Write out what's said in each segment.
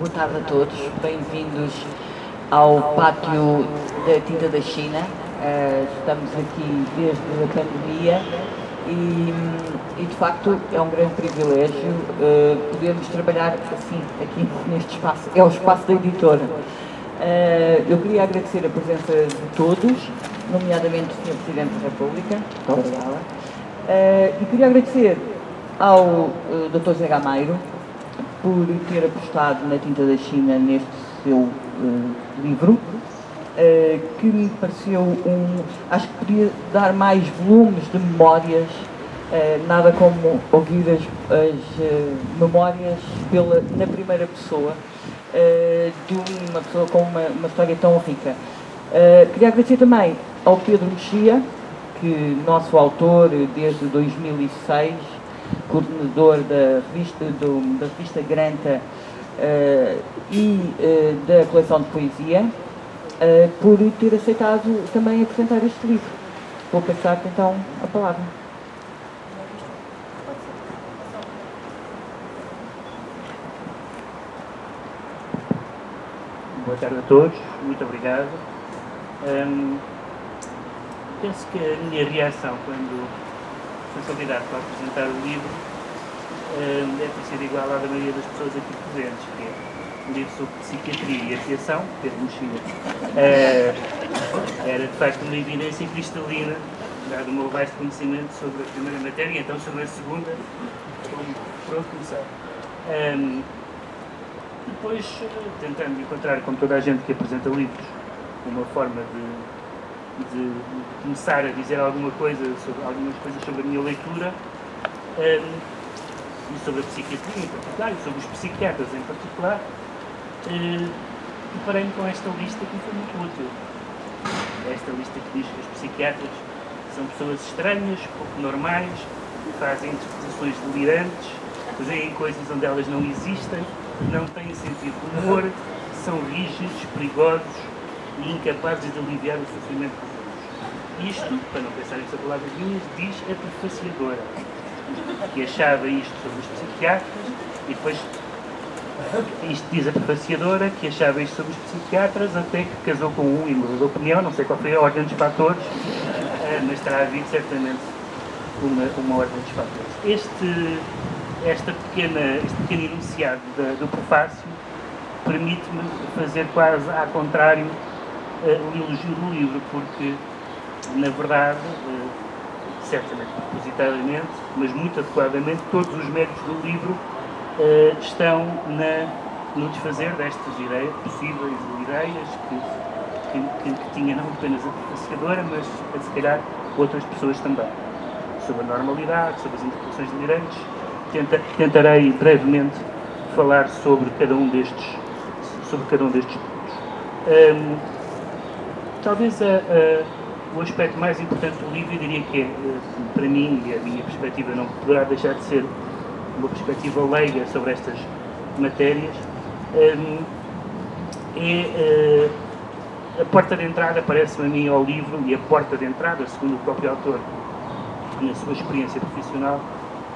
Boa tarde a todos, bem-vindos ao Pátio da Tinta da China. Estamos aqui desde a pandemia e de facto é um grande privilégio podermos trabalhar assim, aqui neste espaço, é o espaço da editora. Eu queria agradecer a presença de todos, nomeadamente o Sr. Presidente da República, muito obrigada, e queria agradecer ao Dr. Zé Gameiro por ter apostado na Tinta da China neste seu livro, que me pareceu acho que podia dar mais volumes de memórias, nada como ouvir as memórias na primeira pessoa, de uma pessoa com uma história tão rica. Queria agradecer também ao Pedro Mexia, que nosso autor desde 2006, coordenador da revista Granta e da coleção de poesia, por ter aceitado também apresentar este livro. Vou passar então a palavra. Boa tarde a todos, muito obrigado. Penso que a minha reação quando fui convidado para apresentar o livro deve ter sido igual à da maioria das pessoas aqui presentes, que é um livro sobre psiquiatria e aviação, Pedro Mexia. Era de facto uma evidência cristalina, dado o meu vasto conhecimento sobre a primeira matéria e então sobre a segunda, pronto, começar. Depois, tentando encontrar, como toda a gente que apresenta livros, uma forma de começar a dizer algumas coisas sobre a minha leitura e sobre a psiquiatria em particular e sobre os psiquiatras em particular, deparei-me com esta lista que foi muito útil. Esta lista que diz que os psiquiatras são pessoas estranhas, pouco normais, fazem interpretações delirantes, veem coisas onde elas não existem, não têm sentido de humor, são rígidos, perigosos e incapazes de aliviar o sofrimento dos outros. Isto, para não pensar em palavras minhas, diz a prefaciadora, que achava isto sobre os psiquiatras, e depois isto diz a prefaciadora, que achava isto sobre os psiquiatras, até que casou com um e mudou de opinião, não sei qual foi a ordem dos fatores, mas terá havido certamente uma ordem dos fatores. Este pequeno enunciado do prefácio permite-me fazer quase ao contrário o elogio do livro, porque, na verdade, certamente propositadamente, mas muito adequadamente, todos os méritos do livro estão no desfazer destas ideias, possíveis ideias que tinha não apenas a prefaciadora, mas se calhar outras pessoas também. Sobre a normalidade, sobre as interpretações delirantes. Tentarei brevemente falar sobre cada um destes pontos. Talvez o aspecto mais importante do livro, eu diria que é, para mim, e a minha perspectiva não poderá deixar de ser uma perspectiva leiga sobre estas matérias, é a porta de entrada, parece-me a mim, ao livro, e a porta de entrada, segundo o próprio autor, na sua experiência profissional,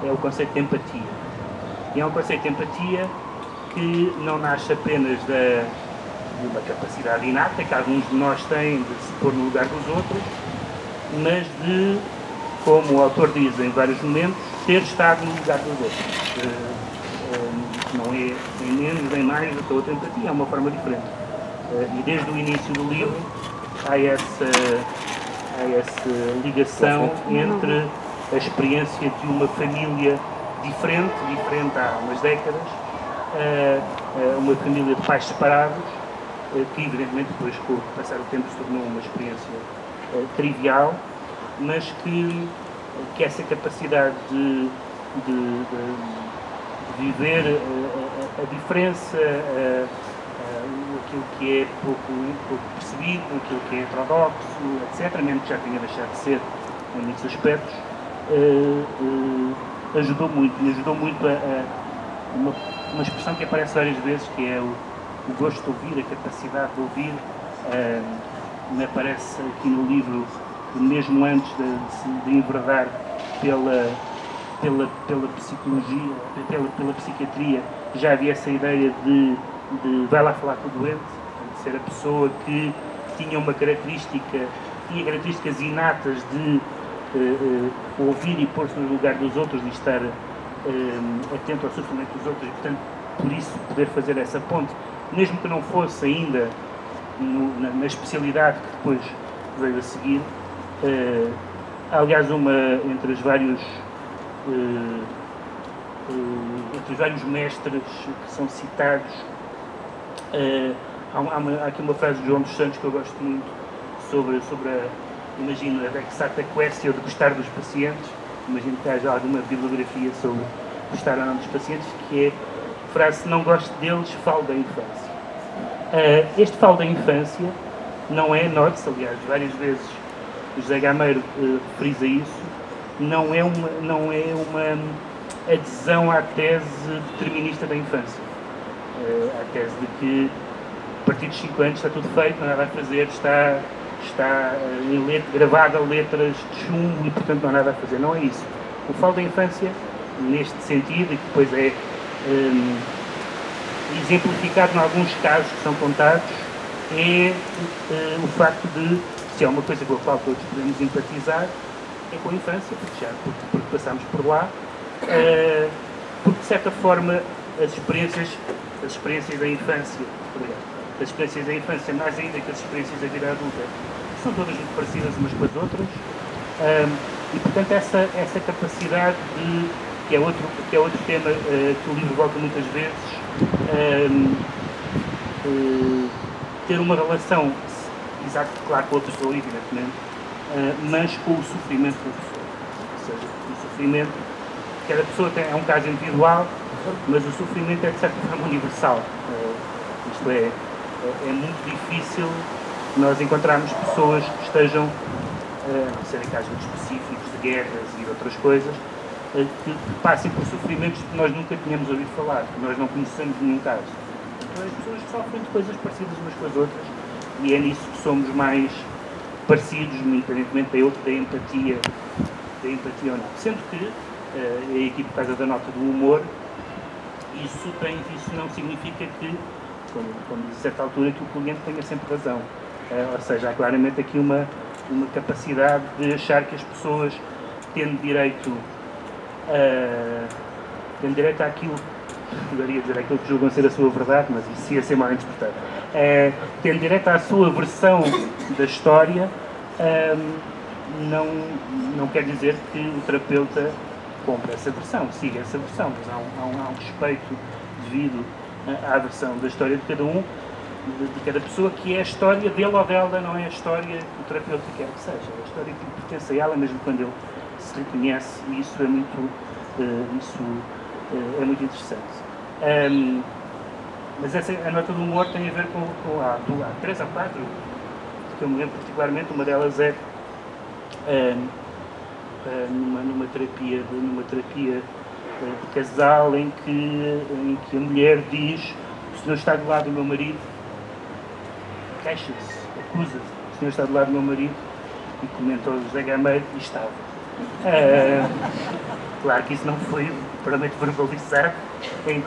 é o conceito de empatia. E é um conceito de empatia que não nasce apenas de uma capacidade inata que alguns de nós têm de se pôr no lugar dos outros, mas de, como o autor diz em vários momentos, ter estado no lugar dos outros. Não é nem menos nem mais do que a outra empatia, é uma forma diferente. E desde o início do livro há essa ligação entre a experiência de uma família diferente há umas décadas, uma família de pais separados, que evidentemente depois com o passar do tempo se tornou uma experiência trivial, mas que essa capacidade de viver a diferença, aquilo que é pouco percebido, aquilo que é heterodoxo, etc., mesmo que já tenha deixado de ser em muitos aspectos, ajudou muito a uma expressão que aparece várias vezes, que é o gosto de ouvir, a capacidade de ouvir. Me aparece aqui no livro, mesmo antes de enverdar pela psicologia, pela psiquiatria, já havia essa ideia de de vai lá falar com o doente, de ser a pessoa que tinha características inatas de ouvir e pôr-se no lugar dos outros e estar atento ao sofrimento dos outros e, portanto, por isso poder fazer essa ponte, mesmo que não fosse ainda na especialidade que depois veio a seguir. Aliás, entre os vários mestres que são citados, há aqui uma frase de João dos Santos que eu gosto muito sobre imagino, a vexata quaestio de gostar dos pacientes. Imagino que haja alguma bibliografia sobre gostar ou não dos pacientes, que é a frase: se não gosto deles, falo da infância. Este falo da infância não é, note-se, aliás, várias vezes o José Gameiro frisa isso, não é uma adesão à tese determinista da infância. À tese de que a partir dos 5 anos está tudo feito, não há nada a fazer, está gravado a letras de chumbo e, portanto, não há nada a fazer. Não é isso. O falo da infância, neste sentido, e que depois é exemplificado em alguns casos que são contados, é o facto de, se é uma coisa com a qual todos podemos empatizar, é com a infância, porque passamos por lá, porque, de certa forma, as experiências da infância, mais ainda que as experiências da vida adulta, são todas muito parecidas umas com as outras, e, portanto, essa capacidade de, que é outro tema que o livro volta muitas vezes, ter uma relação, exato, claro, com outra pessoa, evidentemente, mas com o sofrimento da pessoa. Ou seja, o sofrimento, cada pessoa é um caso individual, mas o sofrimento é, de certa forma, universal. Isto é muito difícil nós encontrarmos pessoas que estejam, não sei, em casos muito específicos de guerras e outras coisas, que passem por sofrimentos que nós nunca tínhamos ouvido falar, que nós não conhecemos nenhum caso. Então, as pessoas sofrem de coisas parecidas umas com as outras, e é nisso que somos mais parecidos, independentemente da empatia ou não. Sendo que, aqui por causa da nota do humor, isso não significa que, como diz a certa altura, que o cliente tenha sempre razão. Ou seja, há claramente aqui uma capacidade de achar que as pessoas tendo direito àquilo, poderia dizer aquilo que julgam ser a sua verdade, mas isso ia ser mal interpretado. Tendo direito à sua versão da história, não quer dizer que o terapeuta compre essa versão, siga essa versão, mas há um respeito devido à versão da história de cada um, de cada pessoa, que é a história dele ou dela, não é a história que o terapeuta quer que seja, é a história que pertence a ela, mesmo quando ele se reconhece, e isso é muito interessante. Mas a nota do humor tem a ver com há 3 ou 4, que eu me lembro particularmente. Uma delas é numa terapia de casal em que a mulher diz: o senhor está do lado do meu marido, queixa-se, acusa, o senhor está do lado do meu marido, e comentou o José Gameiro, e estava. Claro que isso não foi puramente verbalizado em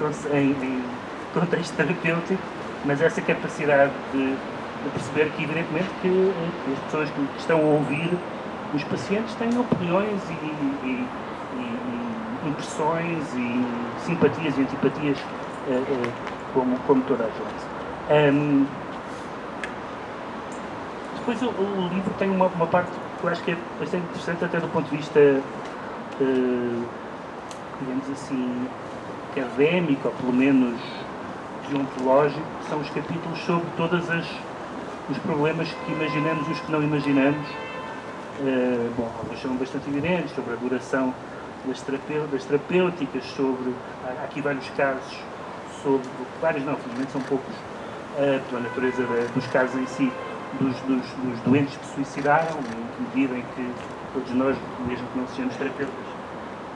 contexto terapêutico, mas essa capacidade de perceber que, evidentemente, que as pessoas que estão a ouvir os pacientes têm opiniões e impressões e simpatias e antipatias como toda a gente. Depois o livro tem uma parte que eu acho que é bastante interessante, até do ponto de vista, digamos assim, académico, ou pelo menos deontológico, que são os capítulos sobre todos os problemas que imaginamos e os que não imaginamos. Alguns são bastante evidentes, sobre a duração das terapêuticas, sobre, há aqui vários casos, vários não, felizmente são poucos, pela natureza dos casos em si, dos doentes que se suicidaram, em medida em que todos nós, mesmo que não sejamos terapeutas,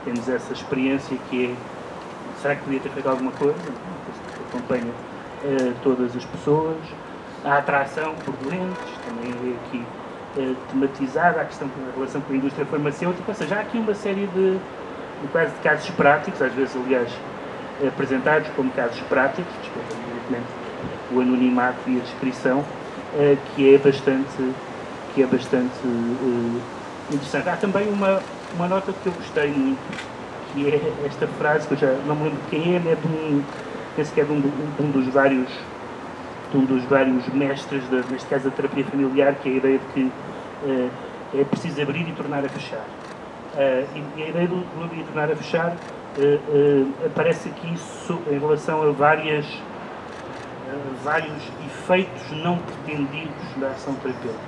temos essa experiência que é: será que podia ter feito alguma coisa? Que acompanha todas as pessoas. A atração por doentes, também é aqui tematizada, a questão da relação com a indústria farmacêutica, ou seja, há aqui uma série de casos práticos, às vezes, aliás, apresentados como casos práticos, desculpa, evidentemente, o anonimato e a descrição, que é bastante interessante. Há também uma nota que eu gostei muito, que é esta frase, que eu já não me lembro quem é penso que é de um dos vários mestres, neste caso da terapia familiar, que é a ideia de que é preciso abrir e tornar a fechar. E a ideia do abrir e tornar a fechar aparece aqui em relação a vários efeitos não pretendidos da ação terapêutica,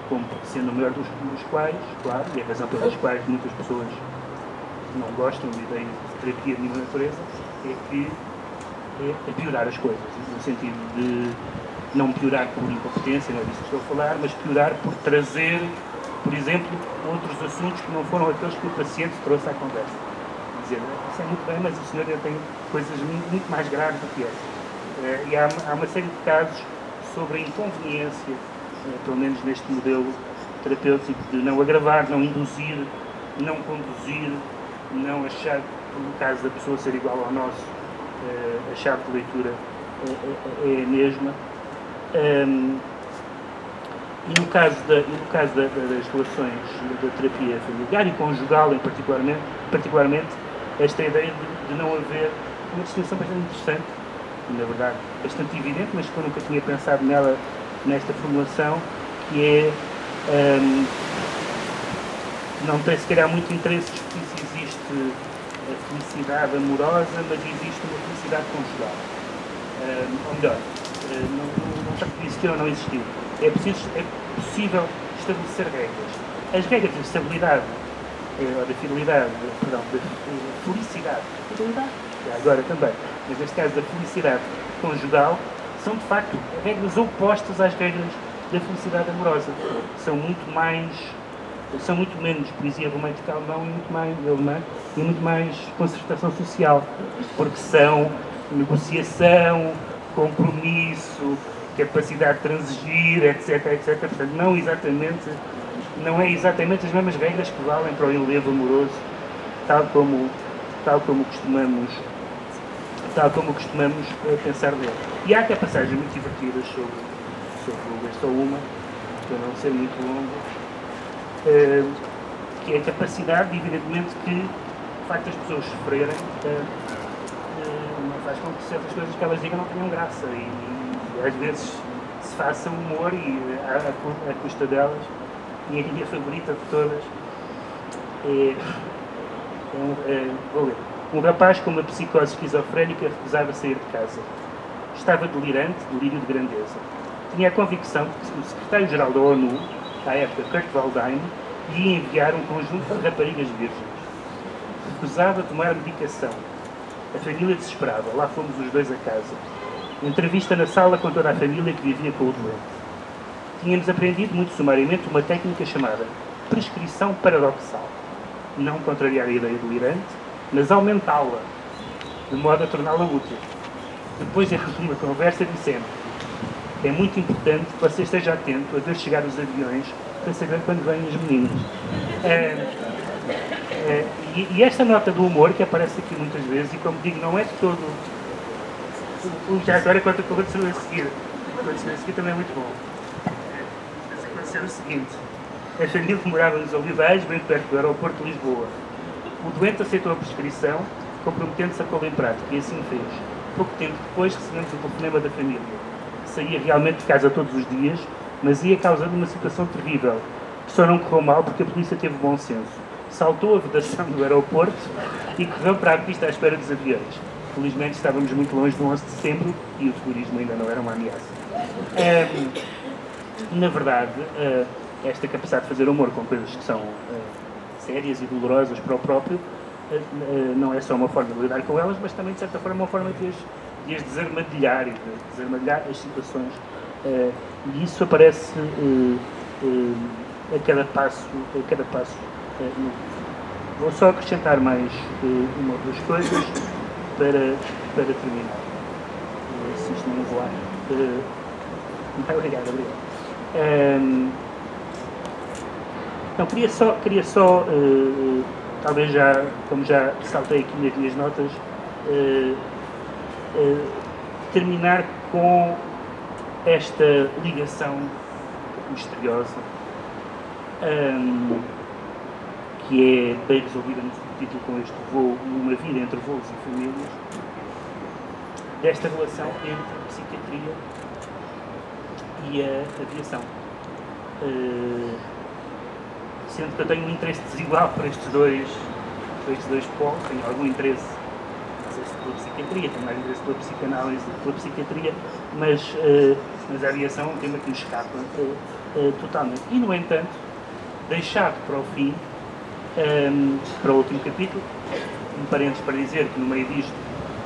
como sendo o maior dos quais, claro, e a razão pelas quais muitas pessoas não gostam da ideia de terapia de nenhuma natureza, é que é piorar as coisas, no sentido de não piorar por incompetência, não é disso que estou a falar, mas piorar por trazer, por exemplo, outros assuntos que não foram aqueles que o paciente trouxe à conversa. Dizer, isso é muito bem, mas o senhor já tem coisas muito mais graves do que essa. E há uma série de casos sobre a inconveniência, pelo menos neste modelo terapêutico, de não agravar, não induzir, não conduzir, não achar que, no caso da pessoa ser igual ao nosso, a chave de leitura é a mesma. E no caso das relações da terapia familiar e conjugal, particularmente, esta ideia de não haver uma distinção bastante interessante, na verdade, bastante evidente, mas que eu nunca tinha pensado nela nesta formulação, que é não tem se calhar muito interesse se existe a felicidade amorosa, mas existe uma felicidade conjugal. Ou melhor, não sei se existiu ou não existiu. É possível estabelecer regras. As regras de estabilidade, ou da fidelidade, perdão, da felicidade, agora também, mas neste caso da felicidade conjugal, são de facto regras opostas às regras da felicidade amorosa. São muito menos poesia romântica alemã e muito mais concertação social, porque são negociação, compromisso, capacidade de transigir, etc. Portanto, não é exatamente as mesmas regras que valem para o enlevo amoroso, tal como costumamos pensar dele. E há até passagens muito divertidas sobre o Só Uma, para não ser muito longo, que é a capacidade, evidentemente, que o facto das pessoas sofrerem faz com que certas coisas que elas digam não tenham graça e às vezes se faça humor à custa delas. E a minha favorita de todas vou ler. Um rapaz com uma psicose esquizofrénica recusava sair de casa. Estava delirante, delírio de grandeza. Tinha a convicção de que o secretário-geral da ONU, à época Kurt Waldheim, ia enviar um conjunto de raparigas virgens. Recusava tomar medicação. A família desesperava. Lá fomos os dois a casa. Entrevista na sala com toda a família que vivia com o doente. Tínhamos aprendido muito sumariamente uma técnica chamada prescrição paradoxal. Não contrariar a ideia delirante, mas aumentá-la, de modo a torná-la útil. Depois de uma conversa, dissemos: é muito importante que você esteja atento a ver chegar os aviões para saber quando vêm os meninos. E esta nota do humor, que aparece aqui muitas vezes, e como digo, não é de todo... Já agora, quanto aconteceu a seguir. Aconteceu a seguir também é muito bom. Aconteceu o seguinte: a família morava nos Olivais, bem perto do aeroporto de Lisboa. O doente aceitou a prescrição, comprometendo-se a pô-la em prática, e assim fez. Pouco tempo depois recebemos o telefonema da família. Saía realmente de casa todos os dias, mas ia causando uma situação terrível, que só não correu mal porque a polícia teve bom senso. Saltou a vedação do aeroporto e correu para a pista à espera dos aviões. Felizmente estávamos muito longe do 11 de setembro e o terrorismo ainda não era uma ameaça. Na verdade, esta capacidade de fazer humor com coisas que são sérias e dolorosas para o próprio não é só uma forma de lidar com elas, mas também, de certa forma, uma forma de as desarmadilhar e de desarmadilhar as situações. E isso aparece a cada passo. Vou só acrescentar mais uma ou duas coisas para terminar. Se isto não voar. Muito obrigado. Não, queria só talvez já, como já saltei aqui nas minhas notas, terminar com esta ligação misteriosa, que é bem resolvida no subtítulo com este voo, uma vida entre voos e famílias, desta relação entre a psiquiatria e a aviação. Sendo que eu tenho um interesse desigual por estes dois polos, tenho algum interesse, não sei se pela psiquiatria, tenho mais interesse pela psicanálise do que pela psiquiatria, mas a aviação é um tema que me escapa totalmente. E, no entanto, deixado para o fim, para o último capítulo, um parênteses para dizer que no meio disto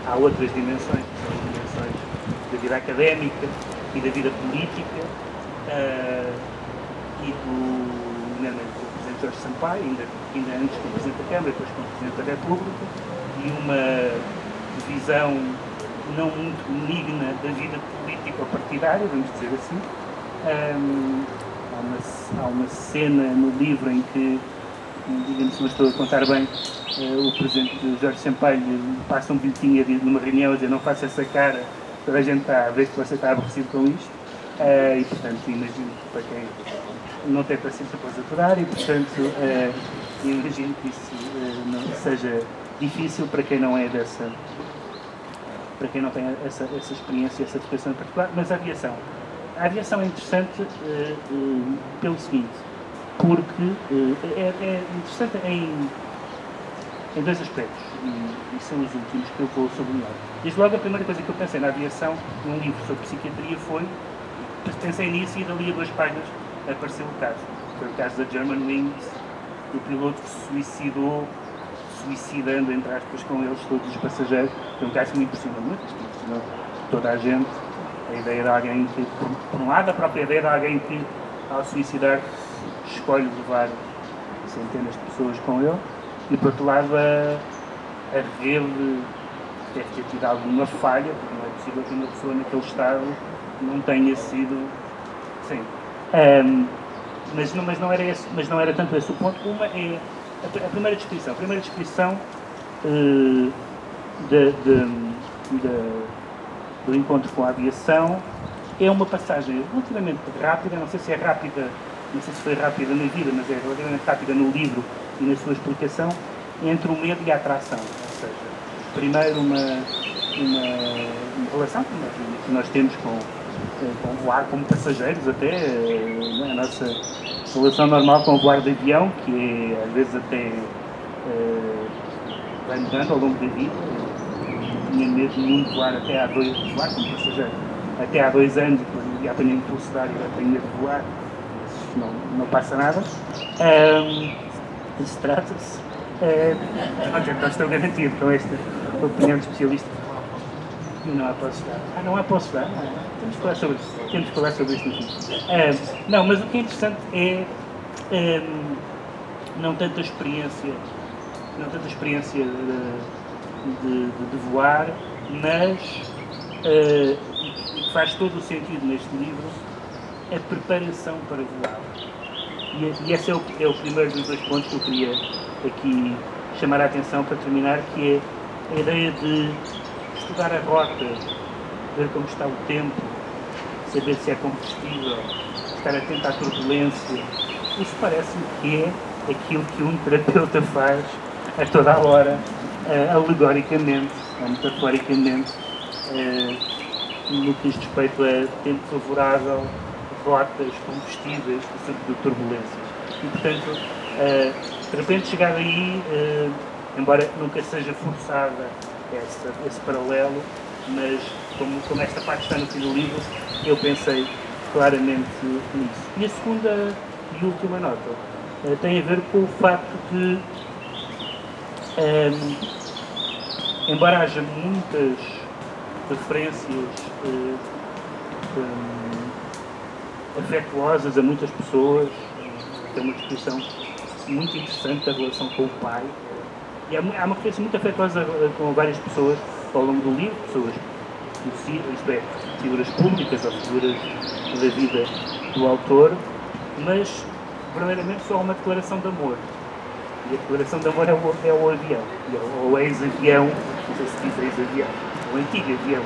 há outras dimensões, que são as dimensões da vida académica e da vida política, e nomeadamente do Presidente Jorge Sampaio, ainda antes como Presidente da Câmara, depois como Presidente da República, e uma visão não muito benigna da vida política ou partidária, vamos dizer assim. Há uma cena no livro em que, digamos, se eu estou a contar bem, o Presidente Jorge Sampaio passa um bilhetinho numa reunião a dizer: não faça essa cara, toda a gente está a ver que você está aborrecido com isto. E, portanto, imagino que para quem não tem paciência para os aturar, e, portanto, imagino que isso não seja difícil para quem não é dessa, para quem não tem essa experiência, essa educação em particular. Mas a aviação é interessante pelo seguinte, porque é interessante em dois aspectos, e são os últimos que eu vou sublinhar. Desde logo, a primeira coisa que eu pensei na aviação, num livro sobre psiquiatria, pensei nisso, e dali a 2 páginas apareceu o caso. Foi o caso da Germanwings, do piloto que se suicidou, suicidando, entre aspas, com eles todos os passageiros. Foi um caso que me impressionou muito, que impressionou toda a gente. A ideia de alguém que, por um lado, a própria ideia de alguém que, ao suicidar, escolhe levar centenas de pessoas com ele, e, por outro lado, a rede deve ter tido alguma falha, porque não é possível que uma pessoa naquele estado não tenha sido... Sim. Mas não era tanto esse o ponto. Uma é a primeira descrição. A primeira descrição do encontro com a aviação é uma passagem relativamente rápida, não sei se é rápida, não sei se foi rápida na vida, mas é relativamente rápida no livro e na sua explicação, entre o medo e a atração. Ou seja, primeiro uma relação que nós temos com voar como passageiros, até a nossa relação normal com o voar de avião, que é, às vezes até vai mudando ao longo da vida. Eu tinha medo nenhum de voar voar como passageiro até há 2 anos, depois já apanhei impulso de ar e já tenho medo de voar, não passa nada. Isso trata-se. Então estou garantido com esta opinião de especialista. Não há posso dar. Não há posso dar? Temos que falar sobre isto no fim. Não, mas o que é interessante é não tanta experiência de voar, mas que faz todo o sentido neste livro, a preparação para voar. E esse é o primeiro dos 2 pontos que eu queria aqui chamar a atenção para terminar, que é a ideia de estudar a rota, ver como está o tempo, saber se é combustível, estar atento à turbulência. Isso parece-me que é aquilo que um terapeuta faz a toda a hora, alegoricamente, ou metaforicamente, no que diz respeito a tempo favorável, rotas, combustíveis e, sobretudo, turbulências. E, portanto, de repente chegar aí, embora nunca seja forçada esse paralelo, mas como esta parte está no fim do livro, eu pensei claramente nisso. E a segunda e última nota tem a ver com o facto de, embora haja muitas referências afetuosas a muitas pessoas, tem uma descrição muito interessante da relação com o pai, e há uma referência muito afetuosa com várias pessoas ao longo do livro, pessoas conhecidas, isto é, figuras públicas ou figuras da vida do autor, mas verdadeiramente só uma declaração de amor. E a declaração de amor é o avião, ou ex-avião, não sei se diz ex-avião, o antigo avião,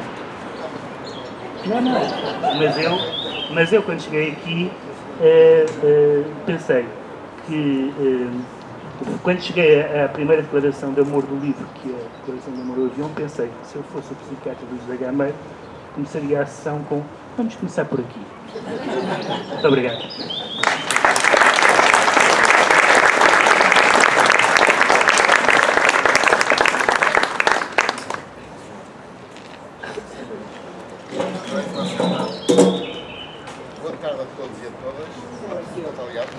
Mas eu quando cheguei aqui, pensei que, quando cheguei à primeira declaração de amor do livro, que é a declaração de amor do avião, pensei que se eu fosse o psiquiatra do José Gameiro, começaria a sessão com: vamos começar por aqui. Muito obrigado. Boa tarde a todos e a todas. Muito obrigado.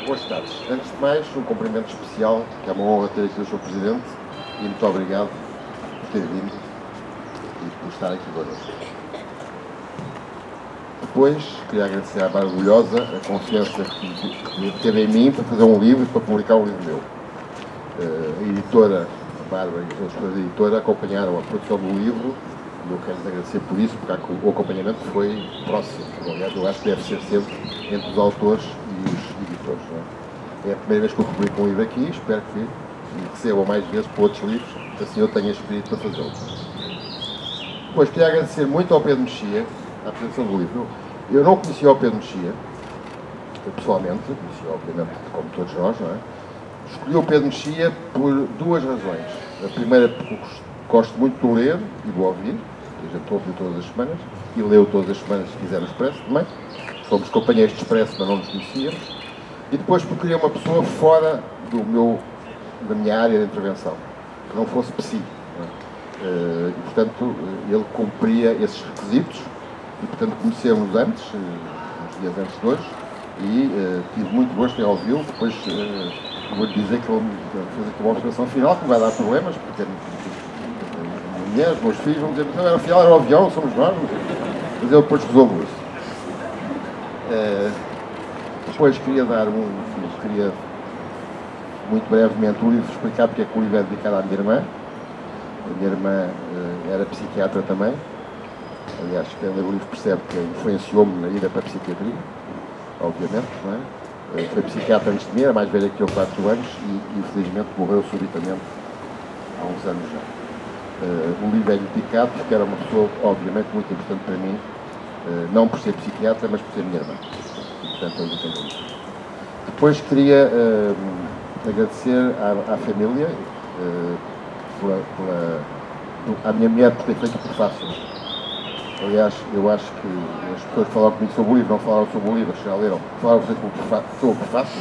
Boas tardes. Antes de mais, um cumprimento especial, que é uma honra ter aqui o Sr. Presidente, e muito obrigado por ter vindo e por estar aqui connosco. Depois, queria agradecer à Bárbara Orgulhosa a confiança que teve em mim para fazer um livro e para publicar um livro meu. A editora, a Bárbara e as outras coisas da editora acompanharam a produção do livro e eu quero lhes agradecer por isso, porque o acompanhamento foi próximo. Aliás, eu acho que deve ser sempre entre os autores e os editores. Não é? É a primeira vez que eu publico um livro aqui, espero que me recebam mais vezes por outros livros, assim eu tenho espírito para fazê-lo. Depois, queria agradecer muito ao Pedro Mexia a apresentação do livro. Eu não conhecia o Pedro Mexia, pessoalmente, conhecia obviamente como todos nós, não é? Escolhi o Pedro Mexia por duas razões. A primeira, porque gosto muito de ler e de ouvir, a gente ouve todas as semanas, e leu todas as semanas se quiser no Expresso também. Somos companheiros de Expresso, mas não nos conhecíamos. E depois porque queria uma pessoa fora da minha área de intervenção, que não fosse psi. Não é? E, portanto, ele cumpria esses requisitos, e, portanto, conhecemos antes, uns dias antes de hoje, e tive muito gosto em ouvi-lo. Depois vou-lhe dizer que ele fez aqui uma observação final, que não vai dar problemas, porque a mulher, os meus filhos vão dizer: não, afinal era o avião, somos nós, mas eu depois resolvo isso. Depois queria muito brevemente o livro, explicar porque é que o livro é dedicado à minha irmã. A minha irmã era psiquiatra também. Aliás, quem lê o livro percebe que influenciou-me na ida para a psiquiatria, obviamente, não é? Foi psiquiatra antes de mim, era mais velha que eu, 4 anos, e infelizmente morreu subitamente há uns anos já. O livro é dedicado porque era uma pessoa, obviamente, muito importante para mim, não por ser psiquiatra, mas por ser minha irmã. E, portanto, eu dediquei o livro. Depois queria agradecer à família, à minha mulher por ter feito o prefácio. Aliás, eu acho que as pessoas que falaram comigo sobre o livro não falaram sobre o livro, já leram, falaram sobre o prefácio.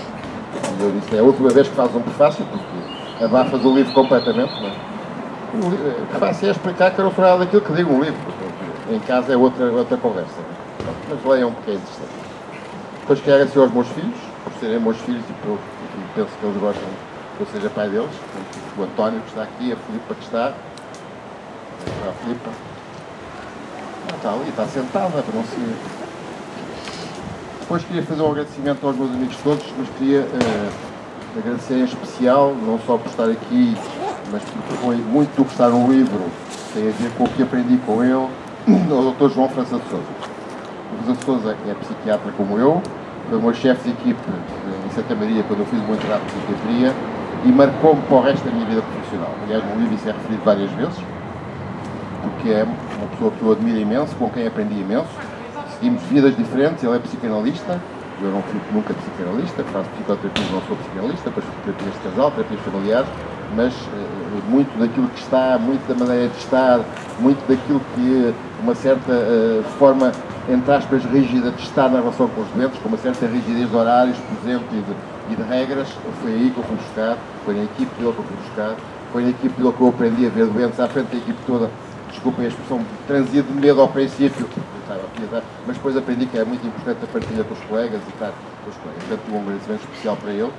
E eu disse: é a última vez que fazes um prefácio, porque abafas o livro completamente. Não é? O prefácio é explicar que eu não sou nada daquilo que digo no livro. Em casa é outra conversa. Não é? Mas leiam porque é interessante. Depois quero agradecer aos meus filhos, por serem meus filhos e penso que eles gostam que eu seja pai deles. O António, que está aqui, a Filipa, que está. A Filipa. Está ali, está sentada, para não ser. Depois queria fazer um agradecimento aos meus amigos todos, mas queria agradecer em especial, não só por estar aqui, mas porque foi muito do que está no livro, tem a ver com o que aprendi com ele, ao Dr. João França de Sousa. O França de Sousa é psiquiatra como eu, foi o meu chefe de equipe em Santa Maria quando eu fiz o meu entrado de psiquiatria e marcou-me para o resto da minha vida profissional. Aliás, no livro isso é referido várias vezes, porque é uma pessoa que eu admiro imenso, com quem aprendi imenso. Seguimos vidas diferentes, ele é psicanalista, eu não fui nunca psicanalista, faço psicoterapia, não sou psicanalista, depois terapias de casal, terapias familiares, mas muito daquilo que está, muito da maneira de estar, muito daquilo que uma certa forma, entre aspas, rígida de estar na relação com os doentes, com uma certa rigidez de horários, por exemplo, e de regras, foi aí que eu fui buscar, foi na equipe dele que eu fui buscar, foi na equipe dele que eu aprendi a ver doentes à frente da equipe toda. Desculpem a expressão, transia de medo ao princípio, mas depois aprendi que é muito importante a partilha com os colegas e estar com os colegas. Portanto, um agradecimento especial para ele.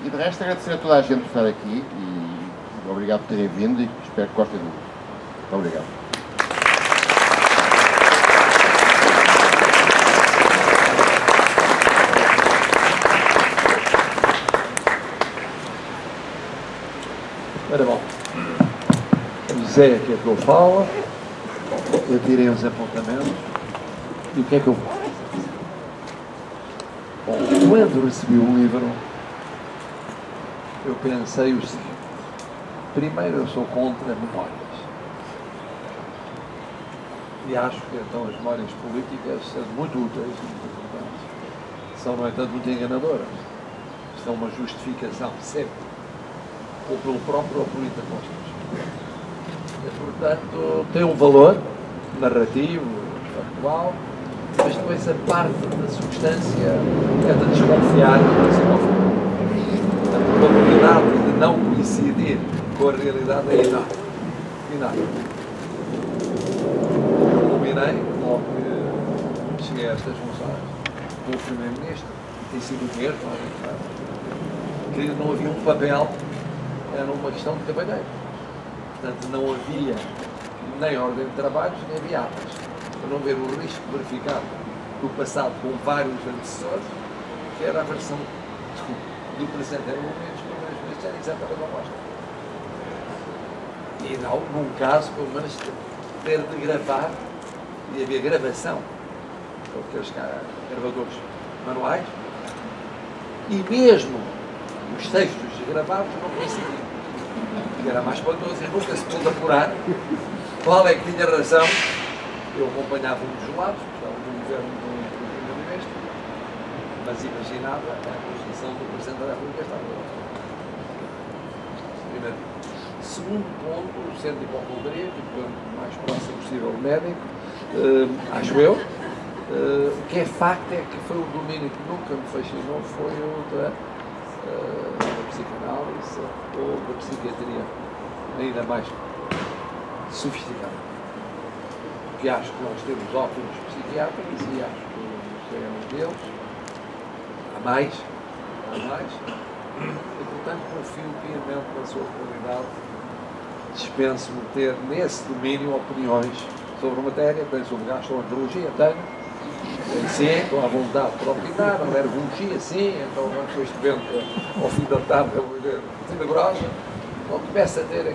E de resto, agradecer a toda a gente por estar aqui e obrigado por terem vindo e espero que gostem do livro. Muito obrigado. Ora bom, José aqui é que eu falo, eu tirei os apontamentos e o que é que eu faço? Bom, quando recebi o livro, eu pensei o seguinte: Primeiro, eu sou contra memórias. E acho que então as memórias políticas são muito úteis e muito importantes. São, no entanto, muito enganadoras. São uma justificação sempre, ou pelo próprio ou por interpostos. E, portanto, tem um valor narrativo, factual, mas depois a parte da substância é de desconfiar do princípio. A probabilidade de não coincidir com a realidade é enorme. Combinei, logo que cheguei a estas funções, com o Primeiro-Ministro, tem sido o mesmo, que não havia um papel, era uma questão de cavalheiro. Portanto, não havia nem ordem de trabalhos, nem havia atas. Para não ver o risco verificado do passado com vários antecessores, que era a versão do presente. Era o momento que o Primeiro-Ministro era exatamente a oposta. E não, num caso, pelo menos, ter de gravar, e havia gravação, com aqueles gravadores manuais, e mesmo os textos gravados não coincidiam. Era mais espantoso e nunca se pôde apurar qual é que tinha razão. Eu acompanhava um dos lados, estava no governo do Primeiro-Ministro, mas imaginava a posição do Presidente da República estava lá. Primeiro. Segundo ponto, sendo hipocondríaco, o mais próximo possível médico, acho eu, o que é facto é que foi um domínio que nunca me fascinou, foi o da psicanálise ou da psiquiatria, ainda mais sofisticada. Porque acho que nós temos ótimos psiquiatras e acho que é um deles, há mais, e portanto confio piamente na sua qualidade. Dispenso-me ter nesse domínio opiniões sobre a matéria, tenho sobre gastroenterologia, tenho sim, estou à vontade para opinar, alergologia, sim, então depois de vento ao fim da tarde eu vou ver tenebrosa, então começo a ter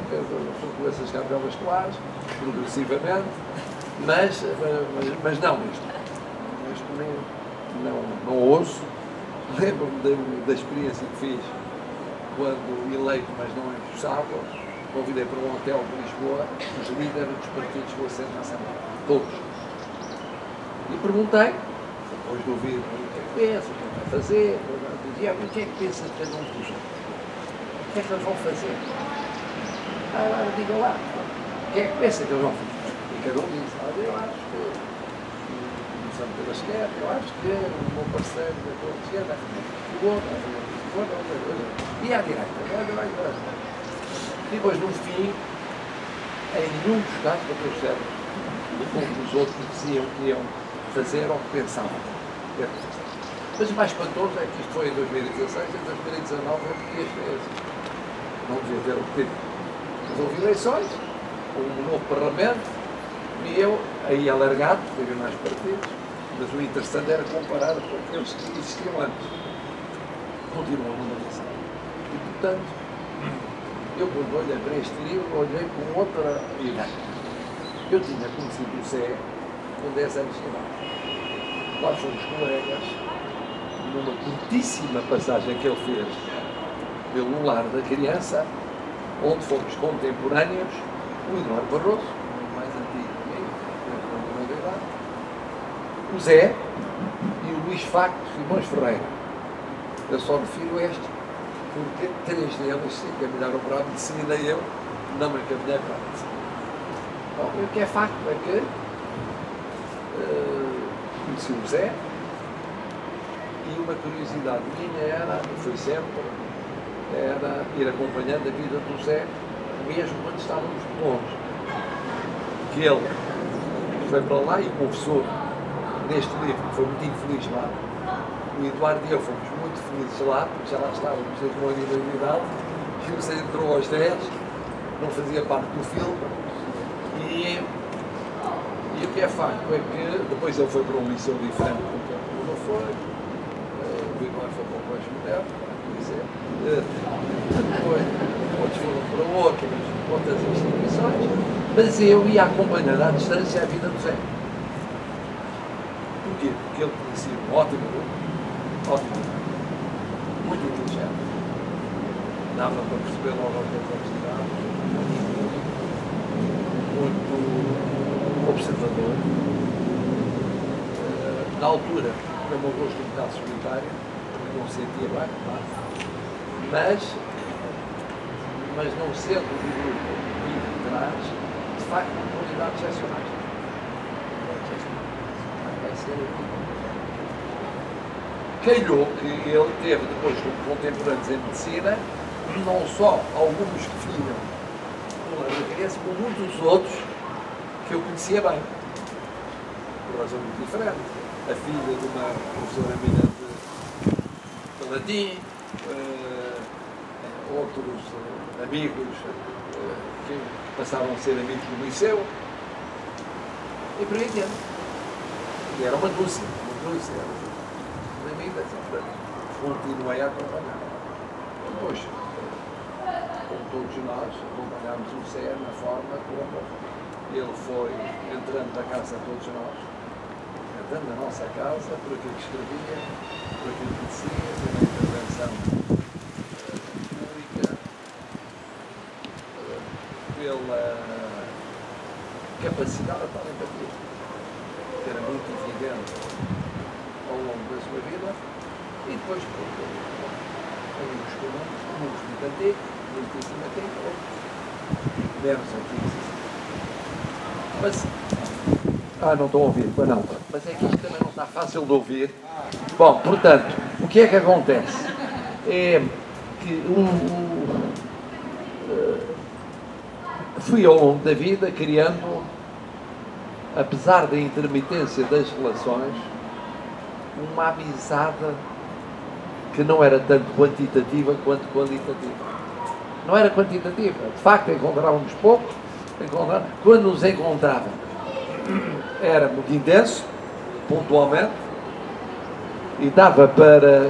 doenças cardiovasculares, progressivamente, mas não neste momento, não ouço. Lembro-me da experiência que fiz quando eleito, mas não empossável, convidei para um hotel de Lisboa os líderes dos partidos que assento na Assembleia, todos. E perguntei, depois de ouvir o que é que pensa, o que é que vai fazer, dizia, o que é que pensa de cada um dos outros? O que é que eles vão fazer? Agora diga lá, o que é que pensa que eles vão fazer? E cada um disse, eu acho que começamos pela esquerda, eu acho que o meu parceiro da cor de esquerda, o outro, e à direita, e depois, no fim, em nenhum dos casos, para ter certo, como os outros diziam que iam fazer ou que pensavam. Mas o mais espantoso é que isto foi em 2016 e em 2019 eu repeti as vezes. Não devia ter repetido. Mas houve eleições, um novo Parlamento, e eu, aí alargado, porque havia mais partidos, mas o interessante era comparar com aqueles que existiam antes. Continuam numa eleição. E, portanto, eu, quando olhei para este livro, olhei com outra ideia. Eu tinha conhecido o Zé com 10 anos de idade. Nós fomos colegas numa curtíssima passagem que ele fez pelo Lar da Criança, onde fomos contemporâneos, o Eduardo Barroso, o mais antigo que eu, de idade, o Zé e o Luís Facto Simões Ferreira. Eu só refiro este, porque 3 deles se encaminharam para a medicina e eu não me encaminhei para a medicina. Bom, o que é facto é que conheci o Zé e uma curiosidade minha era, e foi sempre, era ir acompanhando a vida do Zé, mesmo quando estávamos longe. Que ele foi para lá e confessou neste livro que foi muito infeliz lá. O Eduardo e eu fomos muito felizes lá, porque já lá estávamos desde uma unidade, e o Zé entrou aos 10, não fazia parte do filme, e o que é facto é que depois ele foi para um liceu diferente do que ele não foi, o Eduardo foi para um colégio moderno, depois outros foram para outras instituições, mas eu ia acompanhando à distância a vida do Zé. Porquê? Porque ele tinha sido um ótimo, muito inteligente. dava para perceber logo a complexidade, muito observador. Na altura, o meu gosto um bocado solitário, porque não sentia bem, mas não sendo do grupo que traz, de facto, qualidades excepcionais. Calhou que ele teve, depois, como contemporâneos em medicina, não só alguns que vinham pela referência, como muitos outros que eu conhecia bem, por razão muito diferente. A filha de uma professora minha de latim, outros amigos que passavam a ser amigos do liceu, e por aí adiante. E era uma dúzia, de amigas, continuei a acompanhar. Depois, como todos nós, acompanhámos o Zé na forma como ele foi entrando na casa de todos nós, entrando na nossa casa, por aquilo que escrevia, por aquilo que dizia, pela intervenção pública, pela capacidade de tal empatia, que era muito evidente ao longo da sua vida, e depois, por amigos comuns, muitos muito antigos, muitíssimo antigos, outros menos antigos. Mas, não estou a ouvir, mas não. Mas é que isto também não está fácil de ouvir. Bom, portanto, o que é que acontece? É que fui ao longo da vida criando, apesar da intermitência das relações, uma amizade que não era tanto quantitativa quanto qualitativa. Não era quantitativa. De facto, encontrávamos pouco. Quando nos encontrávamos, era muito intenso, pontualmente, e dava para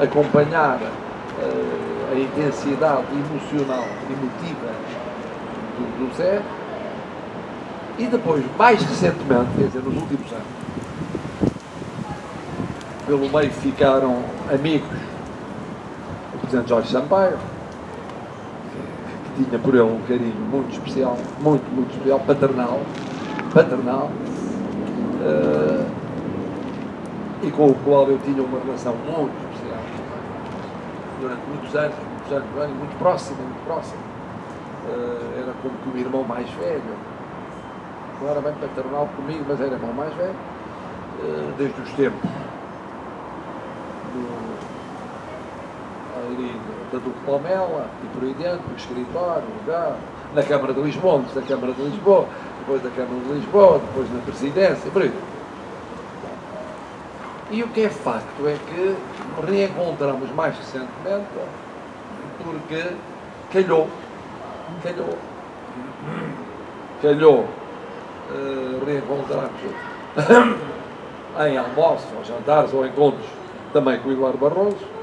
acompanhar a intensidade emocional, emotiva do Zé. E depois, mais recentemente, quer dizer, nos últimos anos, pelo meio ficaram amigos o Presidente Jorge Sampaio, que tinha por ele um carinho muito especial, muito especial, paternal, e com o qual eu tinha uma relação muito especial durante muitos anos, muito próxima. Era como que o irmão mais velho, não era bem paternal comigo, mas era irmão mais velho, desde os tempos ali da Duque Palmela e por aí dentro, no escritório, na Câmara de Lisboa, antes da Câmara de Lisboa, depois da Câmara de Lisboa, depois na Presidência, por aí. E o que é facto é que reencontramos mais recentemente porque calhou reencontrarmos em almoços, ou jantares, ou encontros também com o Eduardo Barroso.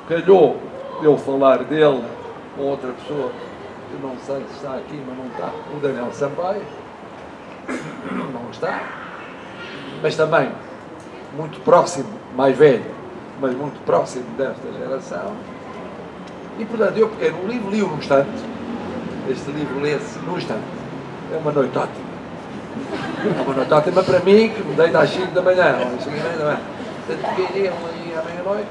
Calhou eu falar dele com outra pessoa que não sei se está aqui, mas não está, o Daniel Sampaio, não está, mas também muito próximo, mais velho, mas muito próximo desta geração. E portanto eu peguei no livro, li-o num instante. Este livro lê-se num instante. É uma noite ótima. É uma noite ótima para mim, que me deito às 5 da manhã, às 5 da manhã. Portanto, peguei nele aí à meia-noite,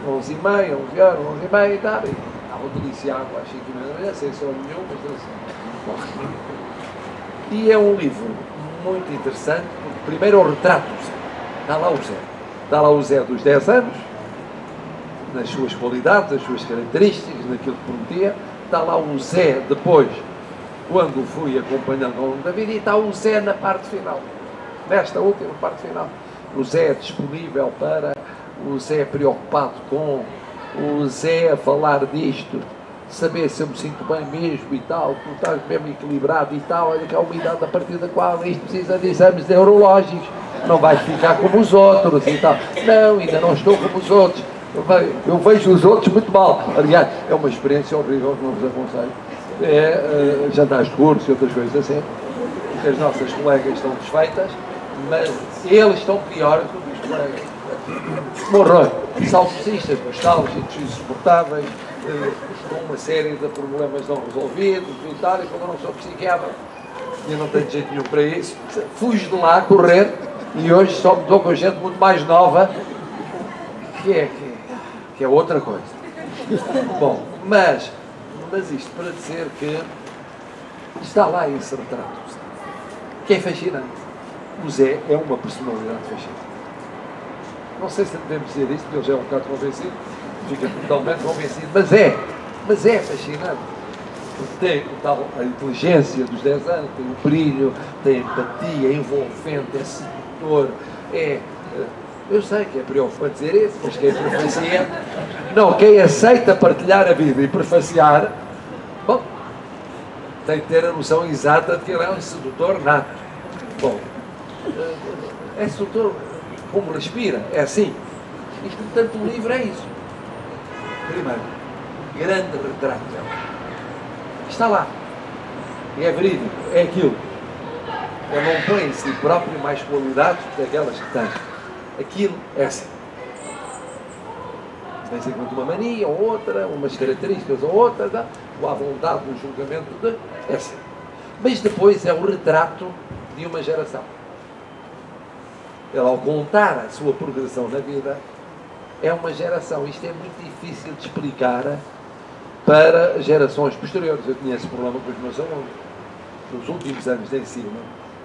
11h30, 11 horas, 11h30 e tal, e estava deliciado às 5h30 da manhã, sem sono nenhum, mas assim. E é um livro muito interessante, porque primeiro o retrato do Zé. Está lá o Zé. Está lá o Zé dos 10 anos, nas suas qualidades, nas suas características, naquilo que prometia. Está lá o Zé depois, quando o fui acompanhando ao longo da vida, e está o Zé na parte final, nesta última parte final. O Zé é disponível para, o Zé é preocupado com, o Zé a falar disto, saber se eu me sinto bem mesmo e tal, tu estás mesmo equilibrado e tal, olha que há uma idade a partir da qual isto precisa de exames neurológicos, não vais ficar como os outros e tal. Não, ainda não estou como os outros. Eu vejo os outros muito mal. Aliás, é uma experiência horrível que não vos aconselho. É jantares de curso e outras coisas assim. As nossas colegas estão desfeitas, mas eles estão piores do que os colegas. Morreu. Salsicistas, nostálgicos, insuportáveis, com uma série de problemas não resolvidos e tal, e como eu não sou psiquiatra, e eu não tenho jeito nenhum para isso, fujo de lá a correr, e hoje só me dou com gente muito mais nova, que é outra coisa. Bom, mas isto para dizer que está lá esse retrato, que é fascinante. O Zé é uma personalidade fascinante. Não sei se devemos dizer isto, porque ele já é um bocado convencido, fica totalmente convencido, mas é fascinante. Porque tem a inteligência dos 10 anos, tem o brilho, tem a empatia, é envolvente, é sedutor, eu sei que é preocupante dizer isso, mas quem prefacia, não, quem aceita partilhar a vida e prefaciar, bom, tem que ter a noção exata de que ele é um sedutor nato. Bom, é sedutor como respira, é assim. E portanto o livro é isso. Primeiro, grande retrato dela. Está lá. E é verídico, é aquilo. Ele não põe em si próprio mais qualidades daquelas que tem. Aquilo é assim. De vez em quando uma mania ou outra, umas características ou outras, ou à vontade no julgamento de... é assim. Mas depois é o retrato de uma geração. Ele, ao contar a sua progressão na vida, é uma geração. Isto é muito difícil de explicar para gerações posteriores. Eu tinha esse problema com os meus alunos. Nos últimos anos de ensino,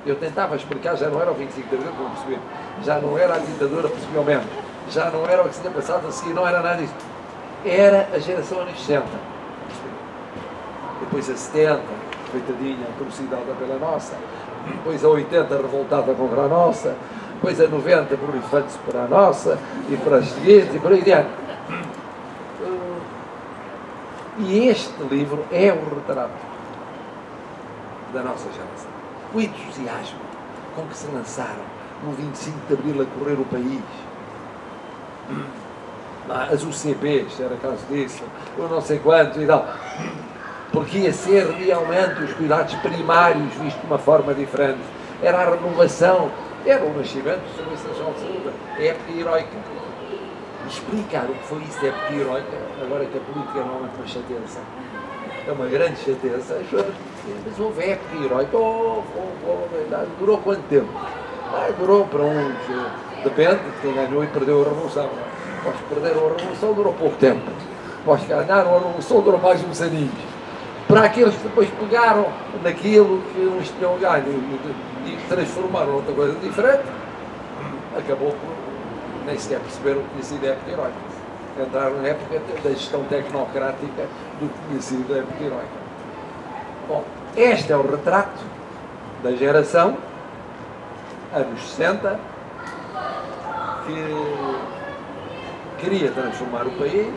eu tentava explicar, já não era o 25 de abril, como perceber, já não era a ditadura, percebiam menos, já não era o que se tinha passado a seguir, não era nada disso. Era a geração anos 60. Depois a 70, coitadinha, trucidada pela nossa. Depois a 80, revoltada contra a nossa. Depois a 90, borrifante-se para a nossa, e para as seguintes, e por aí adiante. E este livro é o retrato da nossa geração. O entusiasmo com que se lançaram no 25 de Abril a correr o país. As UCPs, era caso disso, eu não sei quanto e tal. Porque ia ser realmente os cuidados primários vistos de uma forma diferente. Era a renovação, era o nascimento do Serviço Nacional de Saúde, a época heroica. Explicar o que foi isso da época heroica, agora que a política normalmente é uma chateza. É uma grande chateza. Mas houve época heroica. Durou quanto tempo? Durou para uns... Depende de quem ganhou e perdeu a Revolução. Os que perderam a Revolução durou pouco tempo. Os que ganharam a Revolução durou mais uns aninhos. Para aqueles que depois pegaram naquilo que uns tinham ganho e transformaram outra coisa diferente, acabou por nem sequer perceberam o que tinha sido a época heroica. Entraram na época da gestão tecnocrática do que tinha sido a época heroica. Bom, este é o retrato da geração, anos 60, que queria transformar o país,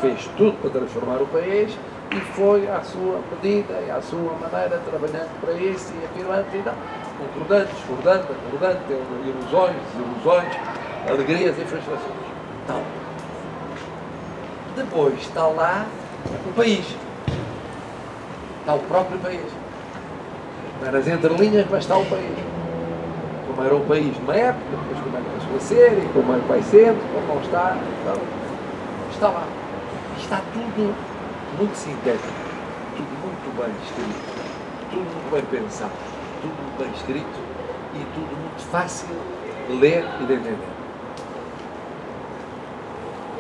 fez tudo para transformar o país e foi à sua medida e à sua maneira trabalhando para isso e afirmando e tal, concordante, discordante, acordante, ilusões, desilusões, alegrias e frustrações. Então, depois está lá o país. Está o próprio país. Não é nas entrelinhas, mas está o país. Como era o país numa época, depois como é que deixou de ser, e como é que vai sendo, como não está. Então, está lá. Está tudo muito sintético, tudo muito bem escrito, tudo muito bem pensado, tudo muito bem escrito e tudo muito fácil de ler e de entender.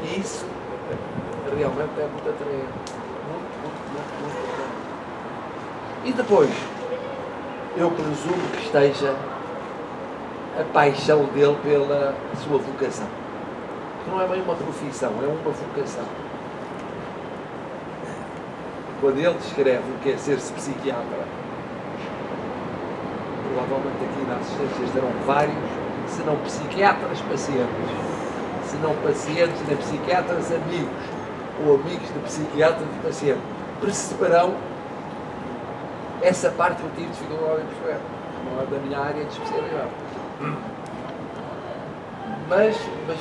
E isso realmente é muito atraente. Muito. E depois, eu presumo que esteja a paixão dele pela sua vocação. Que não é bem uma profissão, é uma vocação. Quando ele descreve o que é ser-se psiquiatra, provavelmente aqui na assistência estarão vários, se não psiquiatras, pacientes. Se não pacientes, nem psiquiatras, amigos. Ou amigos de psiquiatras e pacientes. Perceberão essa parte que eu tive dificuldade em perceber. Não é da minha área de especialidade. Mas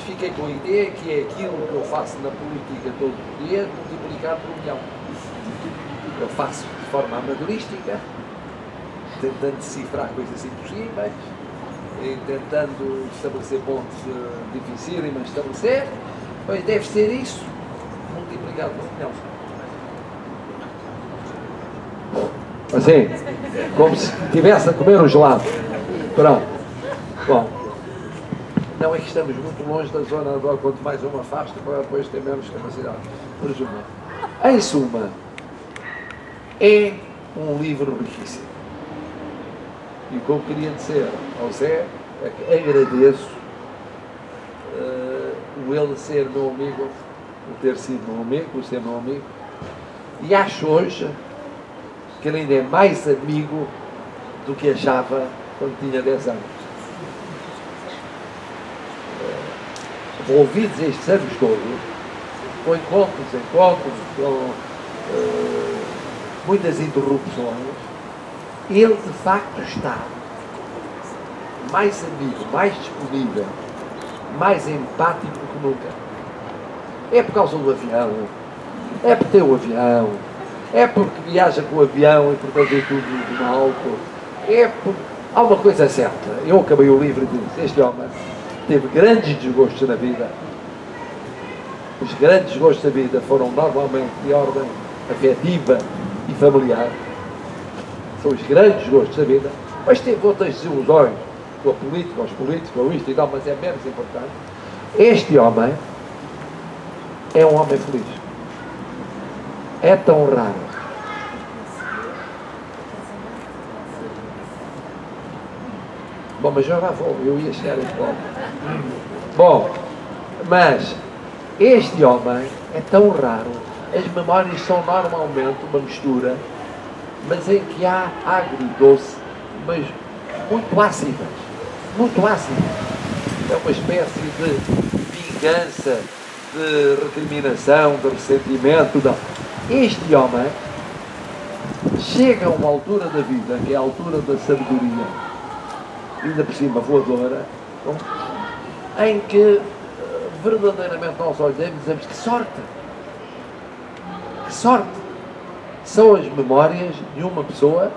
fiquei com a ideia que é aquilo que eu faço na política todos os dias, multiplicado por 1 milhão. Eu faço de forma amadorística, tentando decifrar coisas impossíveis, e tentando estabelecer pontos difíceis, mas estabelecer, pois deve ser isso, multiplicado por 1 milhão. Assim, como se estivesse a comer um gelado. Pronto. Bom, não é que estamos muito longe da zona do quanto mais uma afasta, para depois ter menos capacidade. Presumo. Em suma, é um livro riquíssimo. E o que eu queria dizer ao Zé é que agradeço o ele ser meu amigo, o ter sido meu amigo, o ser meu amigo, e acho hoje que ele ainda é mais amigo do que achava quando tinha 10 anos. Envolvidos estes anos todos, com encontros, com muitas interrupções, ele de facto está mais amigo, mais disponível, mais empático que nunca. É por causa do avião, é por ter o avião, é porque viaja com o avião e portanto é tudo de álcool, é por... Há uma coisa certa, eu acabei o livro e disse, este homem teve grandes desgostos na vida. Os grandes desgostos da vida foram normalmente de ordem afetiva e familiar. São os grandes desgostos da vida, mas teve outras desilusões com a política, os políticos, com isto e tal, mas é menos importante. Este homem é um homem feliz. É tão raro. Bom, mas eu já vou, eu ia chegar a esse ponto. Bom, mas este homem é tão raro, as memórias são normalmente uma mistura, mas em que há agridoce, mas muito ácidas, muito ácidas. É uma espécie de vingança, de recriminação, de ressentimento. Não. Este homem chega a uma altura da vida, que é a altura da sabedoria, ainda por cima voadora, em que verdadeiramente nós olhamos e dizemos que sorte! Que sorte! São as memórias de uma pessoa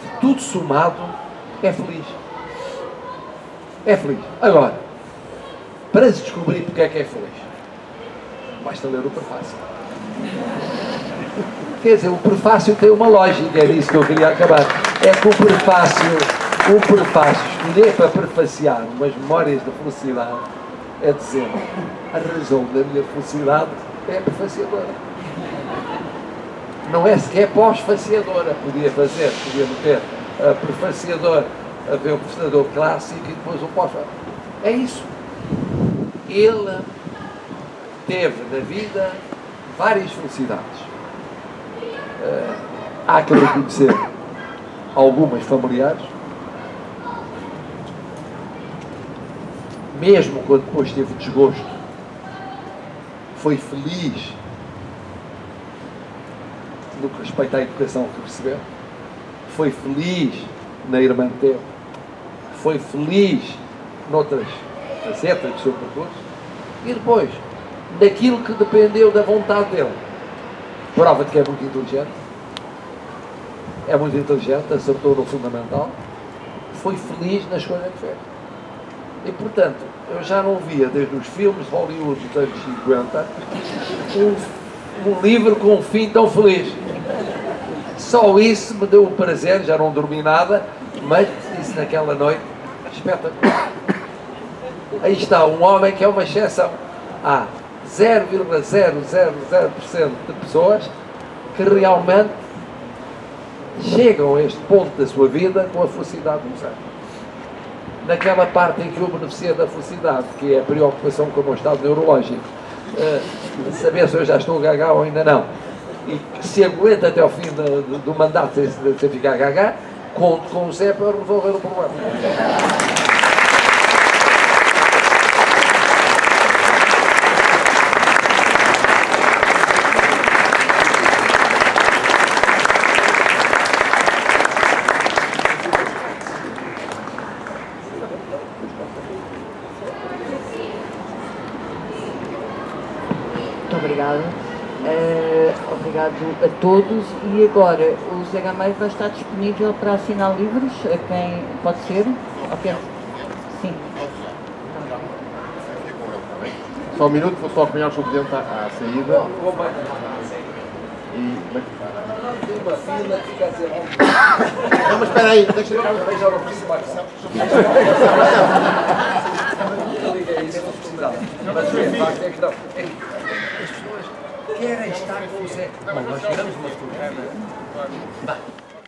que tudo somado é feliz. É feliz. Agora, para se descobrir porque é que é feliz, basta ler o prefácio. Quer dizer, o prefácio tem uma lógica, é disso que eu queria acabar. É que o prefácio escolher para prefaciar umas memórias da felicidade é dizer, a razão da minha felicidade é a prefaciadora. Não é sequer pós-faciadora. Podia meter a prefaciadora, haver o prefaciador clássico e depois o pós. É isso. Ele teve na vida várias felicidades. Há que reconhecer algumas familiares, mesmo quando depois teve desgosto, foi feliz no que respeita à educação que recebeu, foi feliz na irmã que teve, foi feliz noutras facetas do seu percurso, e depois, naquilo que dependeu da vontade dele, prova de que é muito inteligente, acertou no fundamental, foi feliz na escolha que fez. E, portanto, eu já não via, desde os filmes de Hollywood dos anos 50, um livro com um fim tão feliz. Só isso me deu o prazer, já não dormi nada, mas disse naquela noite, espetacular. Aí está um homem que é uma exceção. Há 0,000% de pessoas que realmente chegam a este ponto da sua vida com a felicidade do céu. Naquela parte em que eu beneficia da felicidade, que é a preocupação com o meu estado neurológico, saber se eu já estou gaga ou ainda não, e que se aguenta até ao fim do mandato sem ficar gaga, conto com o Zé para resolver o problema. Obrigado a todos. E agora o Zé Gameiro vai estar disponível para assinar livros a quem pode ser? Okay. Sim. Só um minuto, vou só apanhar o Sr. Presidente à saída. Tem uma fila que fica a dizer algo. Não, mas espera aí, deixa eu... Eu já não preciso mais. Eu liguei isso, não precisava. Mas o facto é que não. É que as pessoas querem estar com o Zé. Bom, nós tiramos uma fotografia.